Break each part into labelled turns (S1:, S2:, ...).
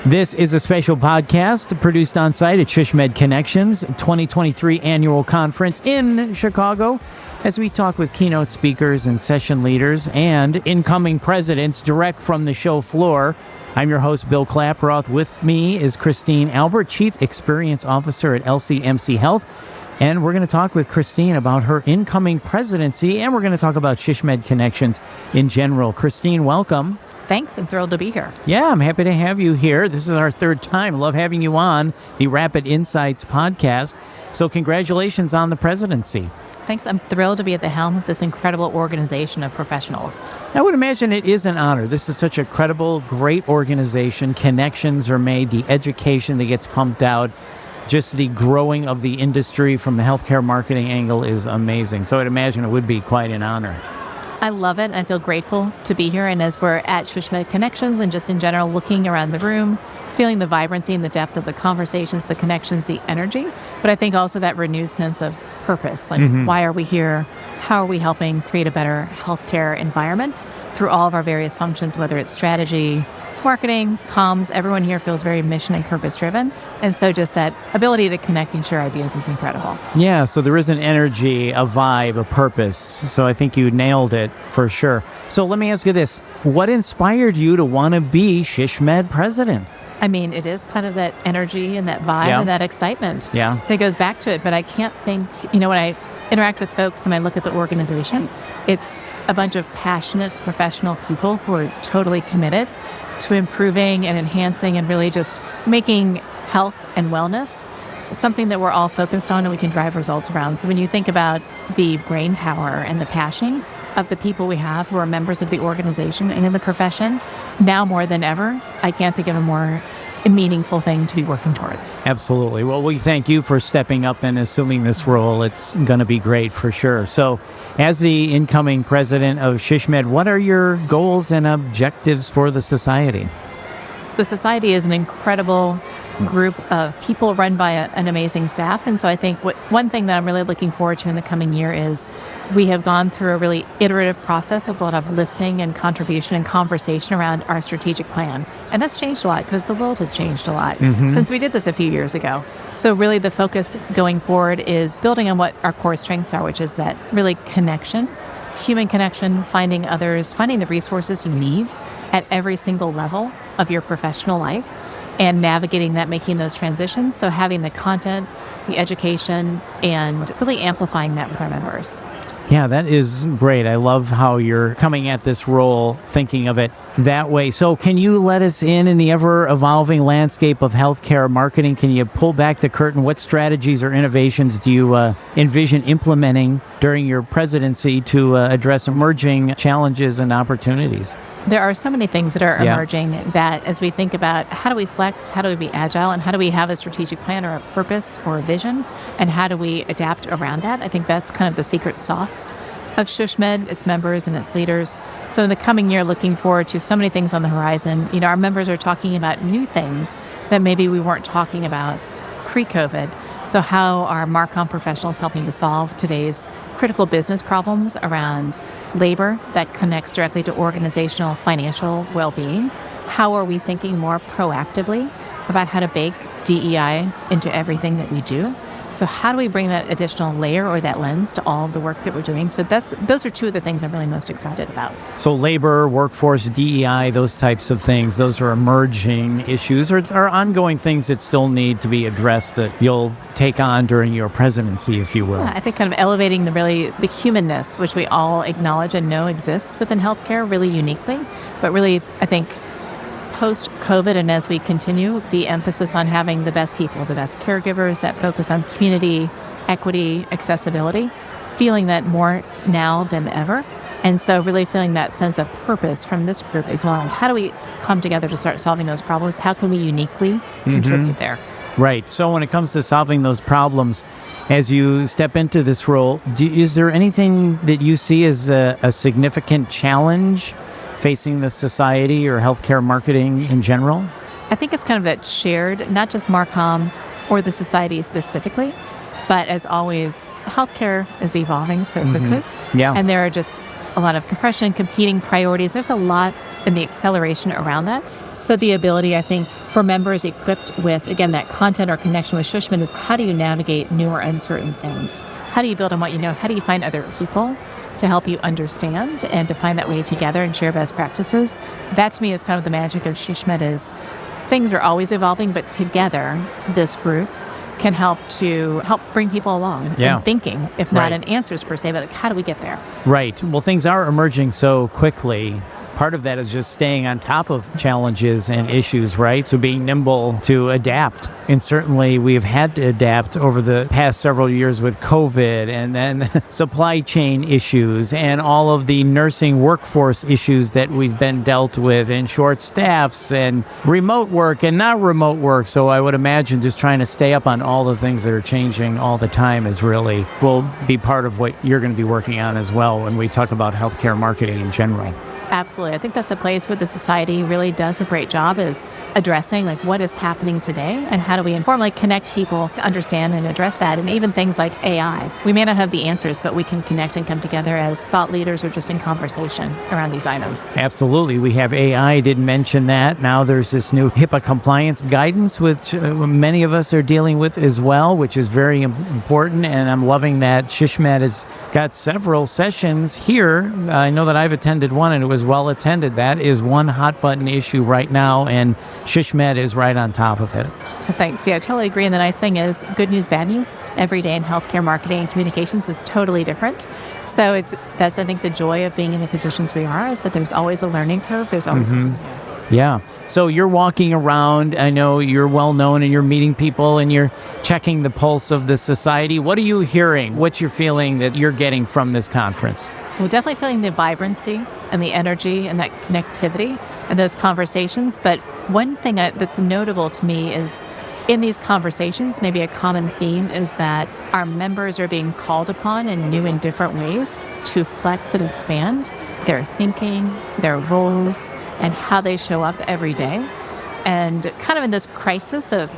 S1: This is a special podcast produced on site at SHSMD Connections 2023 annual conference in Chicago as we talk with keynote speakers and session leaders and incoming presidents direct from the show floor. I'm your host, Bill Klaproth. With me is Christine Albert, Chief Experience Officer at LCMC Health. And we're going to talk with Christine about her incoming presidency, and we're going to talk about SHSMD Connections in general. Christine, welcome.
S2: Thanks. I'm thrilled to be here.
S1: Yeah, I'm happy to have you here. This is our third time. Love having you on the Rapid Insights podcast. So congratulations on the presidency.
S2: Thanks. I'm thrilled to be at the helm of this incredible organization of professionals.
S1: I would imagine it is an honor. This is such a credible, great organization. Connections are made, the education that gets pumped out, just the growing of the industry from the healthcare marketing angle is amazing. So I'd imagine it would be quite an honor.
S2: I love it. I feel grateful to be here. And as we're at SHSMD Connections and just in general looking around the room, feeling the vibrancy and the depth of the conversations, the connections, the energy, but I think also that renewed sense of purpose. Like, why are we here? How are we helping create a better healthcare environment through all of our various functions, whether it's strategy, marketing, comms? Everyone here feels very mission and purpose driven. And so just that ability to connect and share ideas is incredible.
S1: Yeah, so there is an energy, a vibe, a purpose. So I think you nailed it for sure. So let me ask you this. What inspired you to want to be SHSMD president?
S2: I mean, it is kind of that energy and that vibe and that excitement that goes back to it. But I can't think, when I interact with folks and I look at the organization, it's a bunch of passionate professional people who are totally committed to improving and enhancing and really just making health and wellness something that we're all focused on and we can drive results around. So when you think about the brain power and the passion of the people we have who are members of the organization and in the profession, now more than ever, I can't think of a more meaningful thing to be working towards.
S1: Absolutely. Well, we thank you for stepping up and assuming this role. It's going to be great for sure. So as the incoming president of SHSMD, what are your goals and objectives for the society?
S2: The society is an incredible group of people run by an amazing staff. And so I think one thing that I'm really looking forward to in the coming year is we have gone through a really iterative process with a lot of listening and contribution and conversation around our strategic plan. And that's changed a lot because the world has changed a lot since we did this a few years ago. So really the focus going forward is building on what our core strengths are, which is that really connection, human connection, finding others, finding the resources you need at every single level of your professional life, and navigating that, making those transitions. So having the content, the education, and really amplifying that with our members.
S1: Yeah, that is great. I love how you're coming at this role, thinking of it that way. So can you let us in the ever-evolving landscape of healthcare marketing? Can you pull back the curtain? What strategies or innovations do you envision implementing during your presidency to address emerging challenges and opportunities?
S2: There are so many things that are emerging that as we think about how do we flex, how do we be agile, and how do we have a strategic plan or a purpose or a vision, and how do we adapt around that? I think that's kind of the secret sauce of SHSMD, its members and its leaders. So in the coming year, looking forward to so many things on the horizon. Our members are talking about new things that maybe we weren't talking about pre-COVID. So how are Marcom professionals helping to solve today's critical business problems around labor that connects directly to organizational financial well-being? How are we thinking more proactively about how to bake DEI into everything that we do? So how do we bring that additional layer or that lens to all of the work that we're doing? So those are two of the things I'm really most excited about.
S1: So labor, workforce, DEI, those types of things, those are emerging issues or are ongoing things that still need to be addressed that you'll take on during your presidency, if you will.
S2: Yeah, I think kind of elevating the humanness, which we all acknowledge and know exists within healthcare really uniquely, but really, I think, post-COVID and as we continue, the emphasis on having the best people, the best caregivers that focus on community, equity, accessibility, feeling that more now than ever. And so really feeling that sense of purpose from this group as well. How do we come together to start solving those problems? How can we uniquely contribute there?
S1: Right. So when it comes to solving those problems, as you step into this role, is there anything that you see as a significant challenge facing the society or healthcare marketing in general?
S2: I think it's kind of that shared, not just Marcom or the society specifically, but as always, healthcare is evolving so quickly.
S1: Yeah.
S2: And there are just a lot of compression, competing priorities. There's a lot in the acceleration around that. So the ability, I think, for members equipped with, again, that content or connection with SHSMD is how do you navigate new or uncertain things? How do you build on what you know? How do you find other people to help you understand and to find that way together and share best practices? That to me is kind of the magic of SHSMD is things are always evolving, but together, this group can help bring people along in thinking, if not in answers per se, but like, how do we get there?
S1: Right. Well, things are emerging so quickly. Part of that is just staying on top of challenges and issues, right? So being nimble to adapt. And certainly we have had to adapt over the past several years with COVID and then supply chain issues and all of the nursing workforce issues that we've been dealt with and short staffs and remote work and not remote work. So I would imagine just trying to stay up on all the things that are changing all the time will be part of what you're going to be working on as well when we talk about healthcare marketing in general.
S2: Absolutely. I think that's a place where the society really does a great job is addressing like what is happening today and how do we informally connect people to understand and address that. And even things like AI. We may not have the answers, but we can connect and come together as thought leaders or just in conversation around these items.
S1: Absolutely. We have AI. I didn't mention that. Now there's this new HIPAA compliance guidance, which many of us are dealing with as well, which is very important. And I'm loving that SHSMD has got several sessions here. I know that I've attended one and it was well attended. That is one hot button issue right now, and SHSMD is right on top of it.
S2: Thanks. Yeah, I totally agree. And the nice thing is good news, bad news. Every day in healthcare marketing and communications is totally different. So that's I think the joy of being in the positions we are is that there's always a learning curve. There's always something new.
S1: Yeah. So you're walking around. I know you're well known and you're meeting people and you're checking the pulse of the society. What are you hearing? What's your feeling that you're getting from this conference?
S2: Well, definitely feeling the vibrancy and the energy and that connectivity and those conversations. But one thing that's notable to me is in these conversations, maybe a common theme is that our members are being called upon in new and different ways to flex and expand their thinking, their roles, and how they show up every day. And kind of in this crisis of,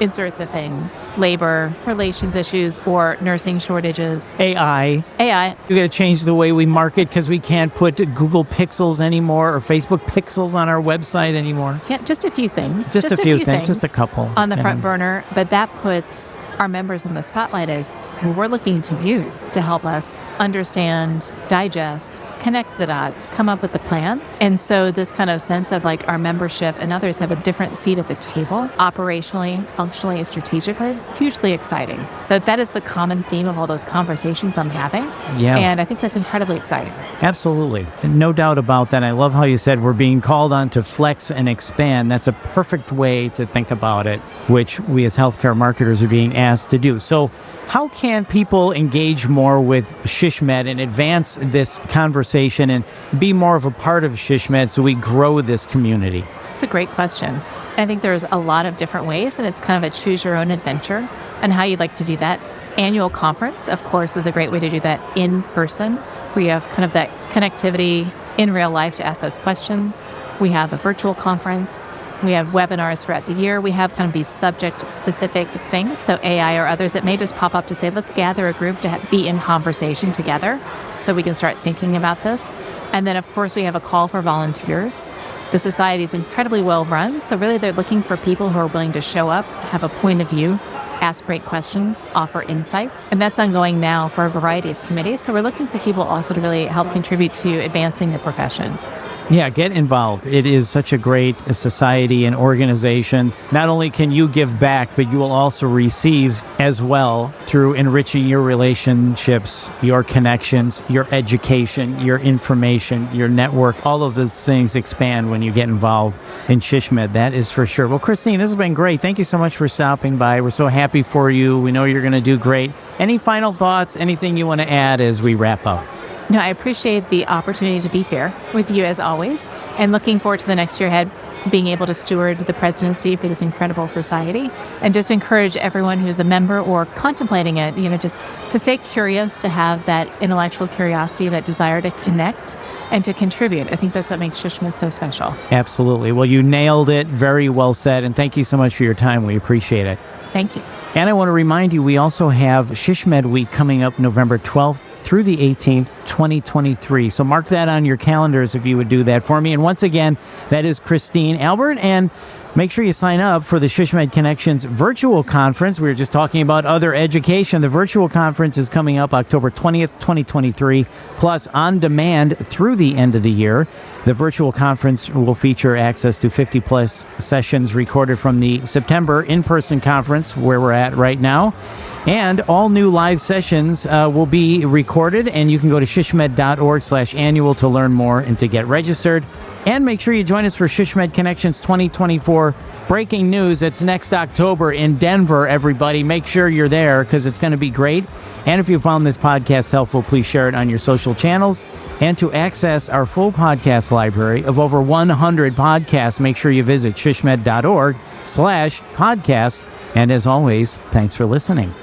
S2: insert the thing, labor, relations issues, or nursing shortages.
S1: AI. You got to change the way we market because we can't put Google Pixels anymore or Facebook Pixels on our website anymore.
S2: Yeah, just a few things.
S1: Just a few things, just a couple.
S2: On the front burner, but that puts our members in the spotlight is we're looking to you to help us understand, digest, connect the dots, come up with the plan. And so this kind of sense of like our membership and others have a different seat at the table, operationally, functionally, and strategically, hugely exciting. So that is the common theme of all those conversations I'm having.
S1: Yeah.
S2: And I think that's incredibly exciting.
S1: Absolutely. No doubt about that. I love how you said we're being called on to flex and expand. That's a perfect way to think about it, which we as healthcare marketers are being asked to do. So how can people engage more with SHSMD and advance this conversation and be more of a part of SHSMD so we grow this community?
S2: It's a great question. I think there's a lot of different ways, and it's kind of a choose your own adventure and how you'd like to do that. Annual conference, of course, is a great way to do that in person. We have kind of that connectivity in real life to ask those questions. We have a virtual conference. We have webinars throughout the year. We have kind of these subject-specific things, so AI or others that may just pop up to say, let's gather a group to be in conversation together so we can start thinking about this. And then, of course, we have a call for volunteers. The society is incredibly well run, so really they're looking for people who are willing to show up, have a point of view, ask great questions, offer insights. And that's ongoing now for a variety of committees. So we're looking for people also to really help contribute to advancing the profession.
S1: Yeah, get involved. It is such a great society and organization. Not only can you give back, but you will also receive as well through enriching your relationships, your connections, your education, your information, your network. All of those things expand when you get involved in SHSMD. That is for sure. Well, Christine, this has been great. Thank you so much for stopping by. We're so happy for you. We know you're going to do great. Any final thoughts, anything you want to add as we wrap up?
S2: No, I appreciate the opportunity to be here with you as always, and looking forward to the next year ahead, being able to steward the presidency for this incredible society, and just encourage everyone who's a member or contemplating it, just to stay curious, to have that intellectual curiosity, that desire to connect and to contribute. I think that's what makes SHSMD so special.
S1: Absolutely. Well, you nailed it. Very well said. And thank you so much for your time. We appreciate it.
S2: Thank you.
S1: And I want to remind you, we also have SHSMD Week coming up November 12th through the 18th, 2023. So mark that on your calendars if you would do that for me. And once again, that is Christine Albert. And make sure you sign up for the SHSMD Connections virtual conference. We were just talking about other education. The virtual conference is coming up October 20th, 2023, plus on demand through the end of the year. The virtual conference will feature access to 50-plus sessions recorded from the September in-person conference, where we're at right now. And all new live sessions will be recorded, and you can go to shsmed.org/annual to learn more and to get registered. And make sure you join us for SHSMD Connections 2024 Breaking News. It's next October in Denver, everybody. Make sure you're there because it's going to be great. And if you found this podcast helpful, please share it on your social channels. And to access our full podcast library of over 100 podcasts, make sure you visit shsmed.org/podcasts. And as always, thanks for listening.